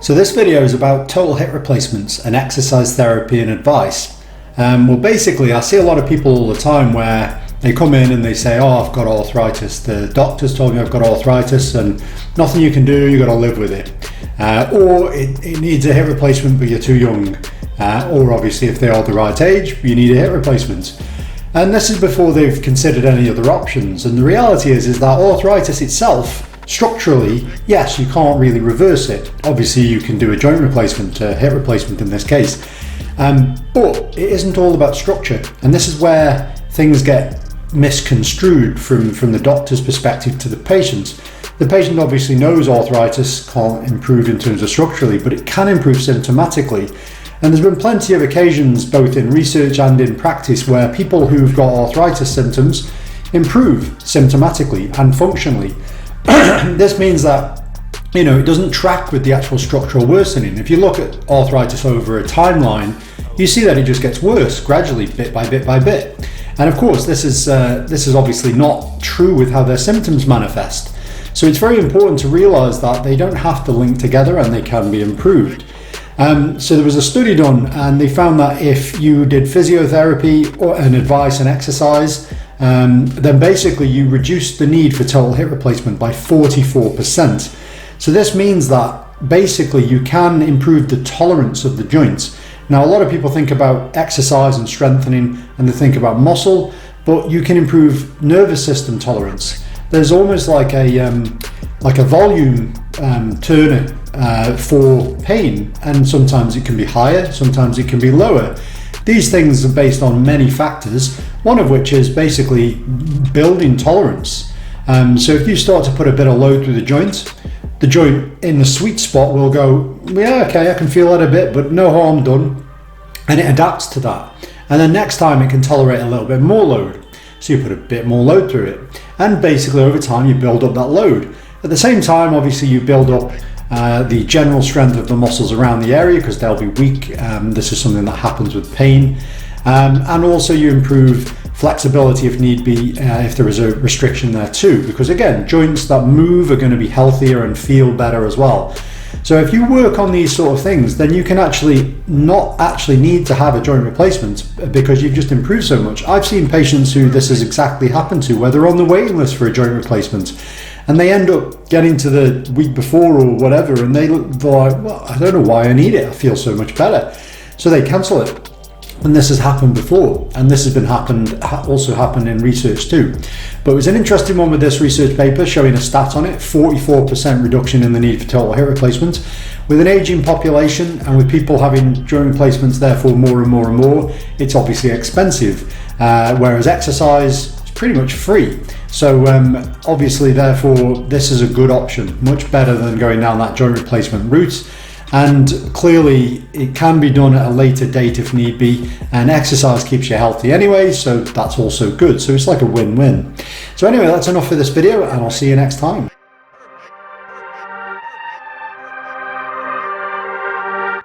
So this video is about total hip replacements and exercise therapy and advice. Well, basically I see a lot of people all the time where they come in and they say, oh, I've got arthritis. The doctor's told me I've got arthritis and nothing you can do, you've got to live with it. Or it needs a hip replacement but you're too young. Or obviously if they are the right age, you need a hip replacement. And this is before they've considered any other options. And the reality is that arthritis itself, structurally, yes, you can't really reverse it. Obviously you can do a joint replacement, a hip replacement in this case. But it isn't all about structure. And this is where things get misconstrued from the doctor's perspective to the patient. The patient obviously knows arthritis can't improve in terms of structurally, but it can improve symptomatically. And there's been plenty of occasions, both in research and in practice, where people who've got arthritis symptoms improve symptomatically and functionally. This means that, it doesn't track with the actual structural worsening. If you look at arthritis over a timeline, you see that it just gets worse gradually, bit by bit by bit. And of course, this is obviously not true with how their symptoms manifest. So it's very important to realize that they don't have to link together and they can be improved. So there was a study done and they found that if you did physiotherapy and advice and exercise, then basically you reduced the need for total hip replacement by 44%. So this means that basically you can improve the tolerance of the joints. Now, a lot of people think about exercise and strengthening and they think about muscle, but you can improve nervous system tolerance. There's almost like a volume turner for pain, and sometimes it can be higher, sometimes it can be lower. These things are based on many factors, one of which is basically building tolerance. So if you start to put a bit of load through the joint in the sweet spot will go, yeah, okay, I can feel that a bit, but no harm done. And it adapts to that. And then next time it can tolerate a little bit more load. So you put a bit more load through it. And basically over time you build up that load. At the same time, obviously you build up the general strength of the muscles around the area because they'll be weak. This is something that happens with pain. And also you improve flexibility if need be, if there is a restriction there too, because again, joints that move are going to be healthier and feel better as well. So if you work on these sort of things, then you can not actually need to have a joint replacement because you've just improved so much. I've seen patients who this has exactly happened to, where they're on the waiting list for a joint replacement and they end up getting to the week before or whatever and they're like, well, I don't know why I need it, I feel so much better. So they cancel it. And this has happened before, and this has also happened in research too. But it was an interesting one with this research paper showing a stat on it, 44% reduction in the need for total hip replacement. With an aging population and with people having joint replacements therefore more and more and more, it's obviously expensive, whereas exercise is pretty much free. So obviously therefore this is a good option, much better than going down that joint replacement route. And clearly it can be done at a later date if need be, and exercise keeps you healthy anyway, so that's also good. So it's like a win-win. So anyway, that's enough for this video and I'll see you next time.